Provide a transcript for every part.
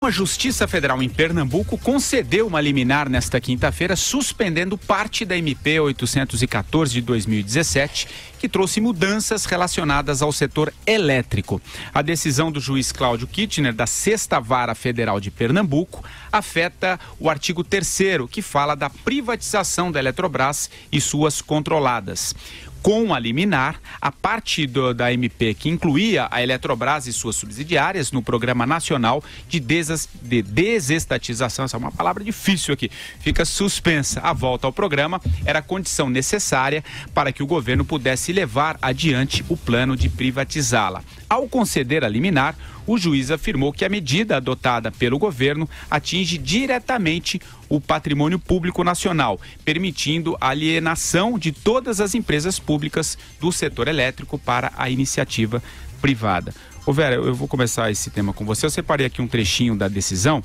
A Justiça Federal em Pernambuco concedeu uma liminar nesta quinta-feira, suspendendo parte da MP 814 de 2017, que trouxe mudanças relacionadas ao setor elétrico. A decisão do juiz Cláudio Kittner, da 6ª Vara Federal de Pernambuco, afeta o artigo 3º, que fala da privatização da Eletrobras e suas controladas. Com a liminar, a parte da MP que incluía a Eletrobras e suas subsidiárias no Programa Nacional de Desestatização, essa é uma palavra difícil aqui, fica suspensa. A volta ao programa era condição necessária para que o governo pudesse levar adiante o plano de privatizá-la. Ao conceder a liminar, o juiz afirmou que a medida adotada pelo governo atinge diretamente o patrimônio público nacional, permitindo a alienação de todas as empresas públicas do setor elétrico para a iniciativa privada. Ô Vera, eu vou começar esse tema com você. Eu separei aqui um trechinho da decisão.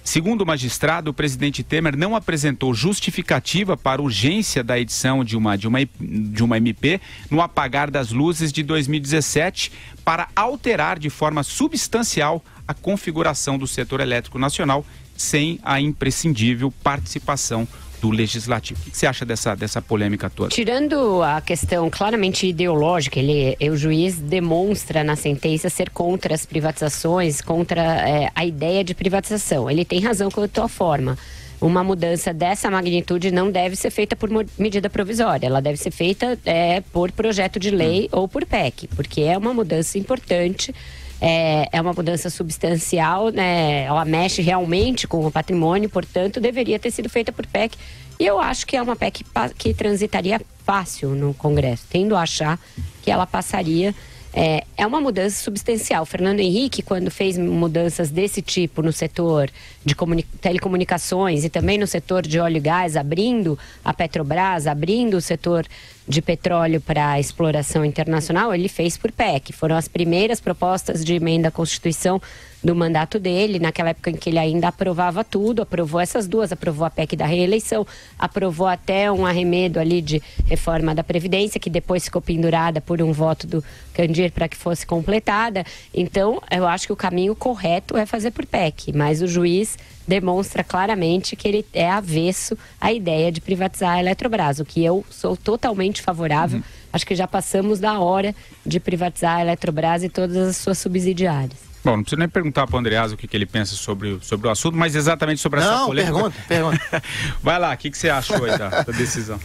Segundo o magistrado, o presidente Temer não apresentou justificativa para urgência da edição de uma MP no apagar das luzes de 2017 para alterar de forma substancial a configuração do setor elétrico nacional sem a imprescindível participação do Legislativo. O que você acha dessa polêmica toda? Tirando a questão claramente ideológica, o juiz demonstra na sentença ser contra as privatizações, contra a ideia de privatização. Ele tem razão quanto à forma. Uma mudança dessa magnitude não deve ser feita por medida provisória, ela deve ser feita por projeto de lei ou por PEC, porque é uma mudança importante. É uma mudança substancial, né? Ela mexe realmente com o patrimônio, portanto, deveria ter sido feita por PEC. E eu acho que é uma PEC que transitaria fácil no Congresso, tendo a achar que ela passaria. É uma mudança substancial. Fernando Henrique, quando fez mudanças desse tipo no setor de telecomunicações e também no setor de óleo e gás, abrindo a Petrobras, abrindo o setor de petróleo para a exploração internacional, ele fez por PEC. Foram as primeiras propostas de emenda à Constituição do mandato dele, naquela época em que ele ainda aprovava tudo, aprovou essas duas, aprovou a PEC da reeleição, aprovou até um arremedo ali de reforma da Previdência, que depois ficou pendurada por um voto do Candir para que fosse completada. Então, eu acho que o caminho correto é fazer por PEC, mas o juiz demonstra claramente que ele é avesso à ideia de privatizar a Eletrobras, o que eu sou totalmente favorável. Acho que já passamos da hora de privatizar a Eletrobras e todas as suas subsidiárias. Bom, não preciso nem perguntar para o Andreasa o que ele pensa sobre o assunto, mas exatamente sobre essa polêmica. Não, pergunta. Vai lá, o que você achou aí da decisão?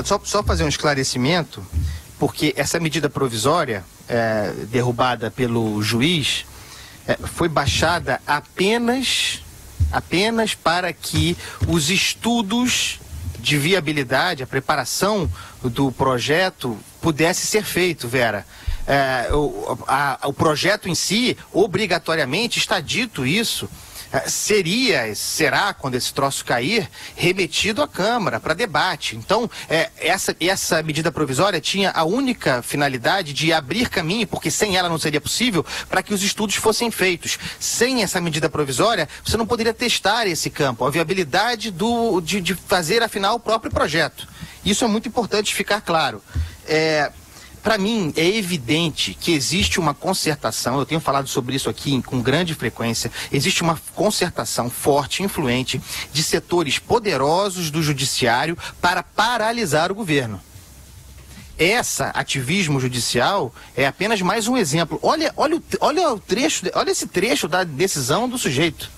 Só fazer um esclarecimento, porque essa medida provisória, derrubada pelo juiz, foi baixada apenas para que os estudos de viabilidade, a preparação do projeto pudesse ser feito, Vera. O projeto em si, obrigatoriamente, está dito isso, será, quando esse troço cair, remetido à Câmara para debate. Então, essa medida provisória tinha a única finalidade de abrir caminho, porque sem ela não seria possível, para que os estudos fossem feitos. Sem essa medida provisória, você não poderia testar esse campo, a viabilidade de fazer, afinal, o próprio projeto. Isso é muito importante ficar claro. Para mim, é evidente que existe uma concertação, eu tenho falado sobre isso aqui com grande frequência, existe uma concertação forte, influente, de setores poderosos do judiciário para paralisar o governo. Ativismo judicial é apenas mais um exemplo. Olha esse trecho da decisão do sujeito.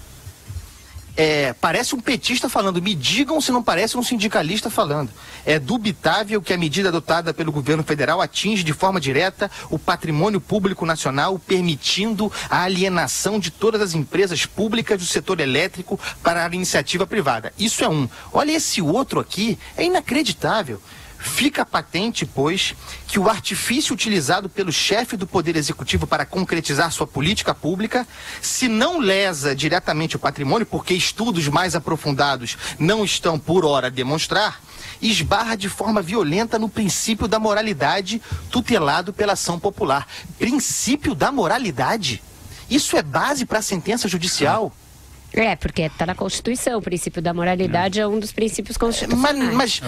Parece um petista falando, me digam se não parece um sindicalista falando. É dubitável que a medida adotada pelo governo federal atinge de forma direta o patrimônio público nacional, permitindo a alienação de todas as empresas públicas do setor elétrico para a iniciativa privada. Isso é um. Olha esse outro aqui, é inacreditável. Fica patente, pois, que o artifício utilizado pelo chefe do Poder Executivo para concretizar sua política pública, se não lesa diretamente o patrimônio, porque estudos mais aprofundados não estão, por hora, a demonstrar, esbarra de forma violenta no princípio da moralidade tutelado pela ação popular. Princípio da moralidade? Isso é base para a sentença judicial? Porque está na Constituição, o princípio da moralidade é um dos princípios constitucionais. Mas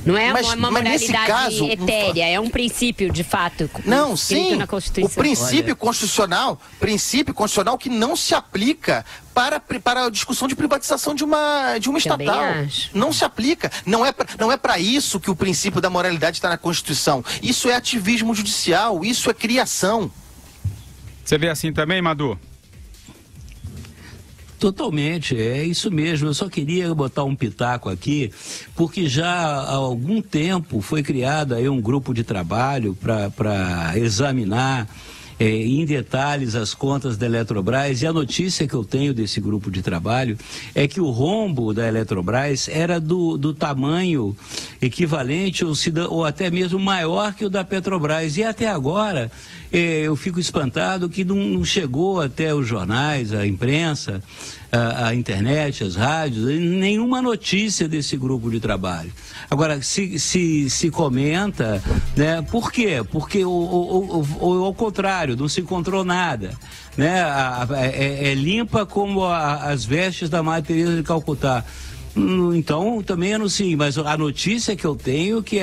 Não é uma moralidade etérea, é um princípio, de fato. Não, sim, na Constituição. o princípio constitucional que não se aplica para a discussão de privatização de uma estatal. Acho. Não se aplica. Não é para isso que o princípio da moralidade está na Constituição. Isso é ativismo judicial, isso é criação. Você vê assim também, Madu? Totalmente, é isso mesmo. Eu só queria botar um pitaco aqui, porque já há algum tempo foi criado aí um grupo de trabalho para examinar em detalhes as contas da Eletrobras, e a notícia que eu tenho desse grupo de trabalho é que o rombo da Eletrobras era do tamanho equivalente ou até mesmo maior que o da Petrobras, e até agora eu fico espantado que não chegou até os jornais, a imprensa, a internet, as rádios, nenhuma notícia desse grupo de trabalho. Agora, se comenta, né? Por quê? Porque ao contrário, não se encontrou nada, né? É limpa como as vestes da Madre Teresa de Calcutá. Então, também eu não sei, mas a notícia que eu tenho é que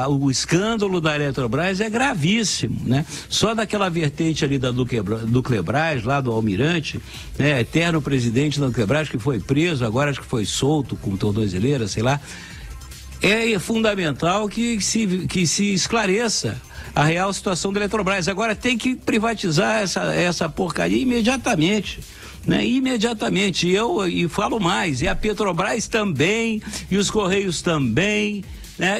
o escândalo da Eletrobras é gravíssimo, né? Só daquela vertente ali da Duclebras, lá do Almirante, né? Eterno presidente da Duclebras, que foi preso, agora acho que foi solto com tornozeleira, sei lá. É fundamental que se esclareça a real situação da Eletrobras. Agora tem que privatizar essa porcaria imediatamente. Né, imediatamente, e falo mais, e a Petrobras também, e os Correios também, né,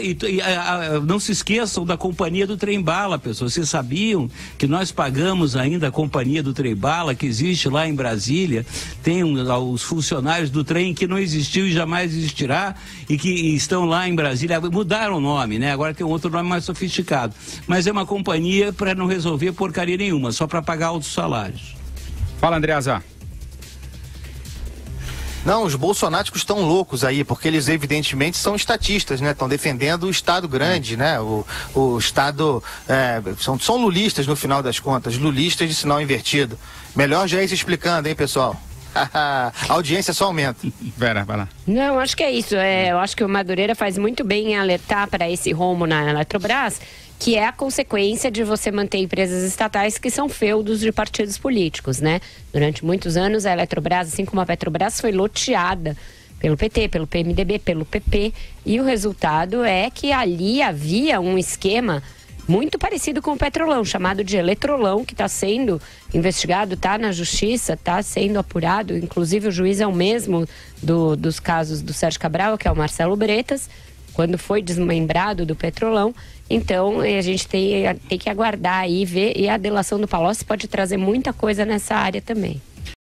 não se esqueçam da Companhia do Trem-Bala, pessoal. Vocês sabiam que nós pagamos ainda a Companhia do Trem-Bala, que existe lá em Brasília, tem os funcionários do trem que não existiu e jamais existirá, e que estão lá em Brasília, mudaram o nome, né, agora tem um outro nome mais sofisticado, mas é uma companhia para não resolver porcaria nenhuma, só para pagar altos salários. Fala, Andreasa. Não, os bolsonáticos estão loucos aí, porque eles evidentemente são estatistas, né? Estão defendendo o Estado grande, né? O Estado... são lulistas no final das contas, lulistas de sinal invertido. Melhor já ir se explicando, hein, pessoal? A audiência só aumenta. Vera, vai lá. Não, acho que é isso. Eu acho que o Madureira faz muito bem em alertar para esse rombo na Eletrobras, que é a consequência de você manter empresas estatais que são feudos de partidos políticos, né? Durante muitos anos, a Eletrobras, assim como a Petrobras, foi loteada pelo PT, pelo PMDB, pelo PP, e o resultado é que ali havia um esquema muito parecido com o Petrolão, chamado de Eletrolão, que está sendo investigado, está na justiça, está sendo apurado, inclusive o juiz é o mesmo dos casos do Sérgio Cabral, que é o Marcelo Bretas, quando foi desmembrado do Petrolão. Então, a gente tem que aguardar aí, ver, e a delação do Palocci pode trazer muita coisa nessa área também.